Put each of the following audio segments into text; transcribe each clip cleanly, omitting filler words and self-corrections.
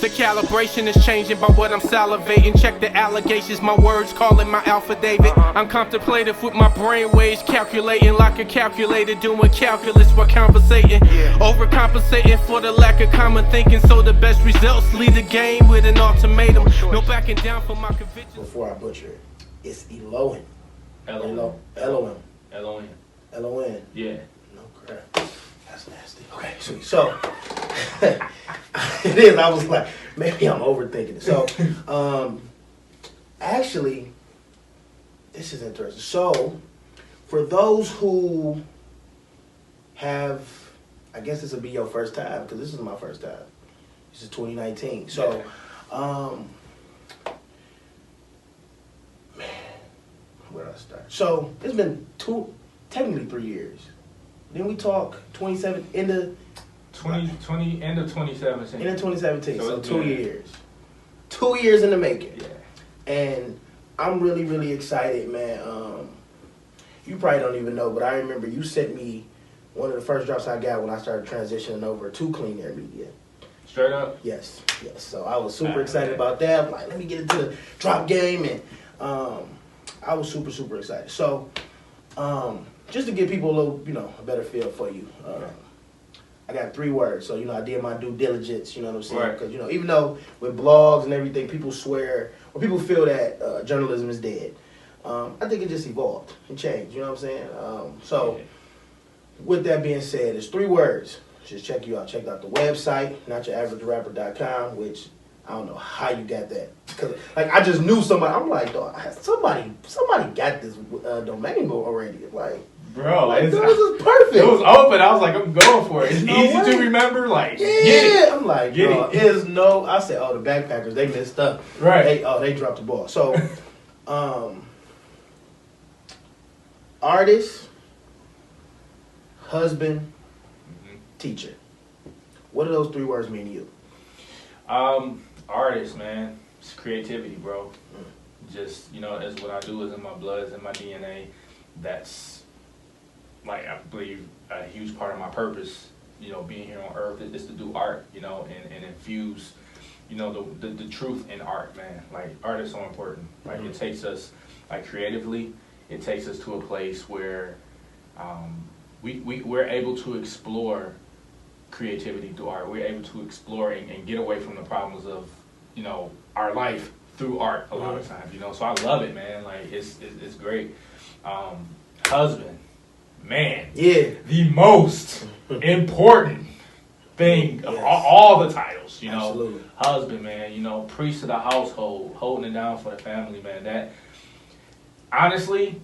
The calibration is changing by what I'm salivating. Check the allegations, my words calling my affidavit. I'm contemplative with my brain waves, calculating like a calculator, doing calculus while conversating. Overcompensating for the lack of common thinking, so the best results lead the game with an ultimatum. No backing down from my convictions. Before I butcher it, it's Elohin. Elohin. Elohin. Elohin. Elohin. Yeah. No crap. That's nasty. Okay, sweet. So it is. I was like, maybe I'm overthinking it. So, actually, this is interesting. So, for those who have, I guess this will be your first time because this is my first time. This is 2019. So, man, where do I start? So, it's been technically 3 years. Then we talk 27 into 2020 end of 2017. End of 2017. So 2 yeah. years. 2 years in the making. Yeah. And I'm really, really excited, man. You probably don't even know, but I remember you sent me one of the first drops I got when I started transitioning over to clean air media. Straight up? Yes. So I was super excited about that. I'm like, let me get into the drop game, and I was super, super excited. So just to give people a little, a better feel for you. I got 3 words, so I did my due diligence. You know what I'm saying? Because even though with blogs and everything, people swear or people feel that journalism is dead. I think it just evolved and changed. You know what I'm saying? With that being said, it's 3 words. Just check you out. Check out the website, notyouraverage-rapper.com, which I don't know how you got that. Cause I just knew somebody. I'm like, dog, somebody got this domain already. Bro, this is perfect. It was open. I was like, I'm going for it. It's easy to remember. Get it. I'm like, get it. Is no. I said, the backpackers, they messed up. Right. They dropped the ball. So, artist, husband, teacher. What do those 3 words mean to you? Artist, man. It's creativity, bro. Just, that's what I do. Is in my blood, it's in my DNA. That's, I believe, a huge part of my purpose, being here on earth is to do art, and infuse, the truth in art, man. Art is so important. It takes us, creatively, it takes us to a place where we're able to explore creativity through art. We're able to explore and get away from the problems of, our life through art a lot of times, So I love it, man. It's great. Husband, man. Yeah. The most important thing of all the titles, Absolutely. Husband, man, priest of the household, holding it down for the family, man. That, honestly,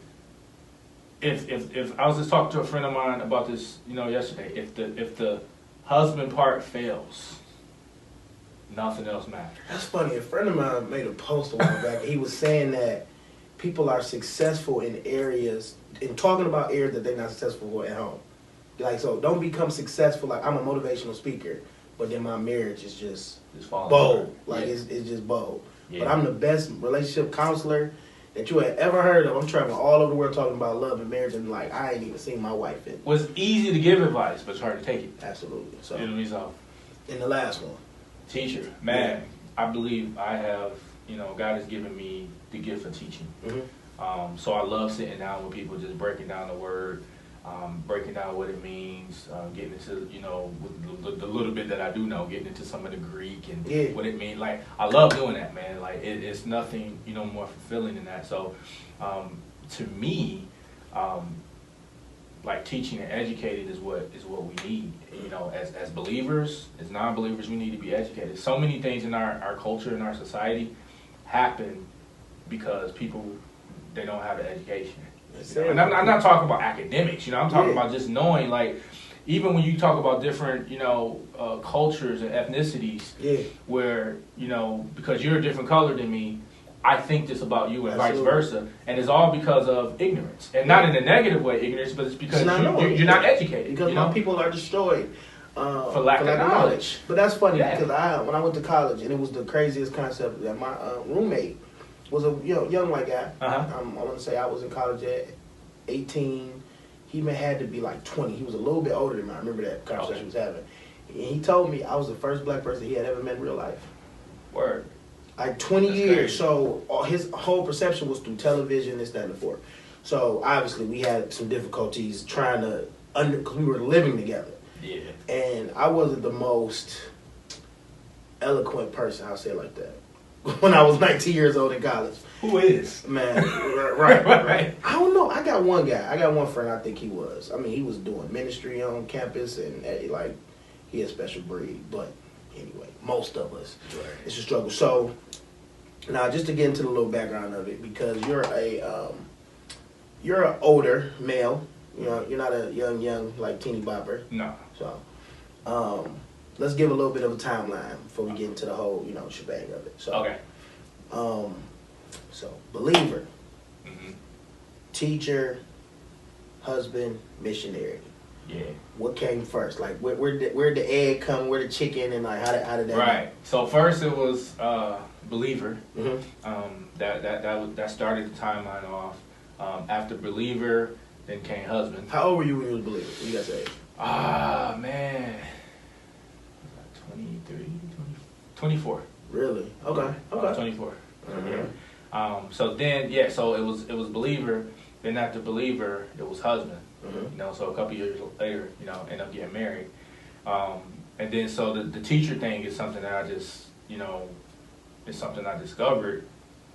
if I was just talking to a friend of mine about this, yesterday, if the husband part fails, nothing else matters. That's funny. A friend of mine made a post a while back. He was saying that people are successful in talking about areas that they're not successful at home. So don't become successful. I'm a motivational speaker, but then my marriage is just bold. It's just bold. Yeah. But I'm the best relationship counselor that you had ever heard of. I'm traveling all over the world talking about love and marriage, and I ain't even seen my wife in. Well, it's easy to give advice, but it's hard to take it. Absolutely. So, and the last one. Teacher. Man, I believe I have, God has given me the gift of teaching. So I love sitting down with people, just breaking down the word, breaking down what it means, getting into, with the little bit that I do know, getting into some of the Greek and what it means. I love doing that, man. It's nothing, more fulfilling than that. So, to me, teaching and educating is what we need. As believers, as non-believers, we need to be educated. So many things in our culture, in our society, happen because people, they don't have the education. And I'm not talking about academics, I'm talking about just knowing, even when you talk about different, cultures and ethnicities, where, because you're a different color than me, I think this about you and vice versa. And it's all because of ignorance. And not in a negative way, ignorance, but it's because you're not educated. Because my people are destroyed for lack of knowledge. But that's funny because when I went to college, and it was the craziest concept, that my roommate was a young white guy. I want to say I was in college at 18. He had to be 20. He was a little bit older than me. I remember that conversation we was having. And he told me I was the first black person he had ever met in real life. Word. Like 20 That's years. crazy. So his whole perception was through television, this, that, and the fourth. So obviously we had some difficulties trying to because we were living together, Yeah. and I wasn't the most eloquent person. I'll say it like that. When I was 19 years old in college, Who is? man, right. Right. I don't know. I got one guy. I got one friend. I think he was. I mean, he was doing ministry on campus, and like he a special breed. But anyway, most of us, Right. it's a struggle. So now, just to get into the little background of it, because you're an older male. You know, you're not a young like teeny bopper. No. So, let's give a little bit of a timeline before we get into the whole shebang of it. So, Okay. So believer, Mm-hmm. teacher, husband, missionary. Yeah. What came first? Like where'd the egg come? Where the chicken, and like how did that? Right. So first it was believer. Mm-hmm. That started the timeline off. After believer, then came husband. How old were you when you was a believer? What you guys say? Ah, man. 23, 24. Really? Okay. Okay. 24. Mm-hmm. So then, yeah, so it was believer. Then after believer, it was husband. Mm-hmm. So a couple years later, end up getting married. And then so the teacher thing is something that I just, it's something I discovered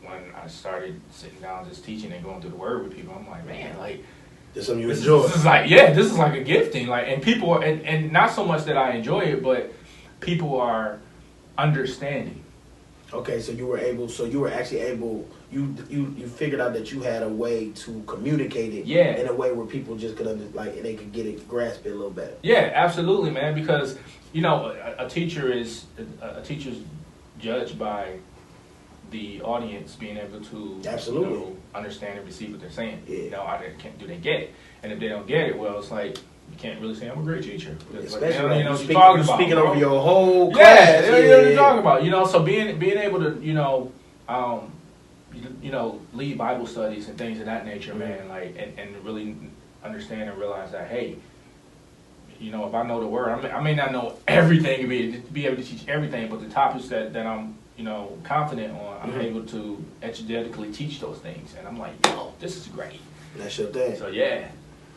when I started sitting down just teaching and going through the word with people. I'm like, man, like, There's something you this enjoy. is like, yeah, this is like a gifting. Like, and people, and not so much that I enjoy it, but people are understanding. Okay, so you were actually able. You figured out that you had a way to communicate it. Yeah. In a way where people just could they could get it, grasp it a little better. Yeah, absolutely, man. Because a teacher's judged by the audience being able to Absolutely. understand and receive what they're saying. Yeah. Do they get it? And if they don't get it, well, it's like you can't really say I'm a great teacher. It's like, Especially they don't like, know what you're talking about. speaking bro. over your whole Yeah, class. they don't know what you're talking about. So being able to lead Bible studies and things of that nature, Mm-hmm. man. Like and really understand and realize that, hey, if I know the word, I may not know everything and be able to teach everything, but the topics that I'm confident on, I'm Mm-hmm. able to exegetically teach those things, and I'm like, yo, this is great. That's your thing. So yeah.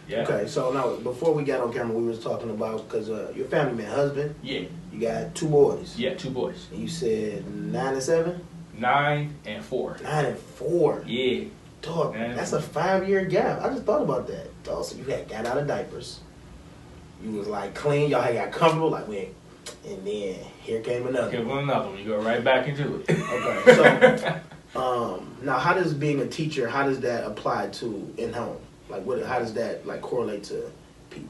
Okay, so now before we got on camera, we was talking about because your family man, husband. Yeah. You got 2 boys. Yeah, 2 boys, And you said 9 and 7. 9 and 4. 9 and 4. Yeah. Dog, 9 and that's 4. a 5-year gap. I just thought about that. Dog, so you had got out of diapers. You was like clean. Y'all had got comfortable. Like and then here came another. Give them another one. You go right back into it. Okay, so now how does being a teacher? How does that apply to in home? Like how does that like correlate to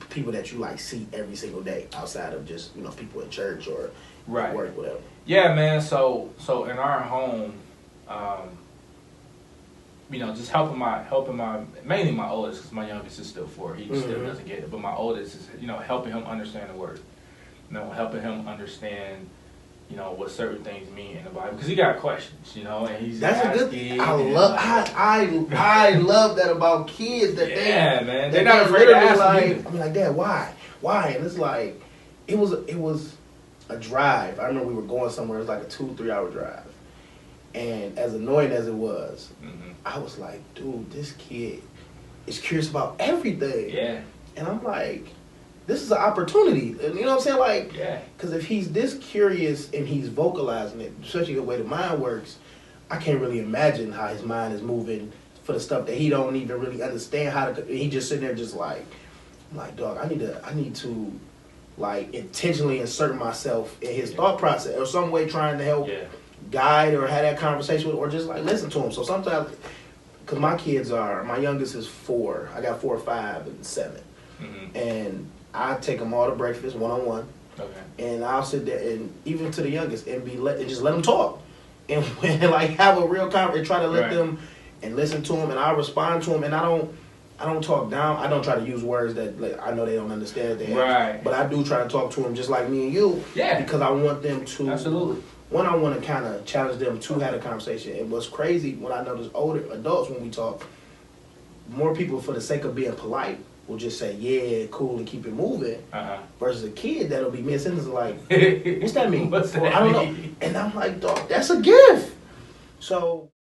people that you like see every single day outside of just people in church or Right. work, whatever? Yeah, man. So in our home, just helping my mainly my oldest, because my youngest is still 4. He still doesn't get it, but my oldest is helping him understand the word. Helping him understand what certain things mean in the Bible, because he got questions, and he's That's a good asking. thing. I love that about kids that man, they're not afraid to ask. I'm like, Dad, why? And it's like it was a drive. I remember we were going somewhere. It was like a 2-3 hour drive, and as annoying as it was, I was like, dude, this kid is curious about everything. Yeah. And I'm like, this is an opportunity. You know what I'm saying? Like, Yeah. because if he's this curious and he's vocalizing it, especially the way the mind works, I can't really imagine how his mind is moving for the stuff that he don't even really understand how to. He just sitting there just like, I'm like, dog, I need to like intentionally insert myself in his thought process or some way trying to help guide or have that conversation with, or just like listen to him. So sometimes, because my youngest is 4. I got 4, 5, and 7. And I take them all to breakfast one-on-one. Okay. And I'll sit there and even to the youngest and just let them talk and like have a real conversation and try to let them and listen to them, and I'll respond to them, and I don't talk down. I don't try to use words that like, I know they don't understand. But I do try to talk to them just like me and you. Yeah. Because I want them to. Absolutely. One, I want to kind of challenge them to have a conversation. And what's crazy when I notice older adults when we talk, more people for the sake of being polite will just say, yeah, cool, and keep it moving. Versus a kid that'll be missing is like, what's that mean? What's that I don't know. mean? And I'm like, dog, that's a gift. So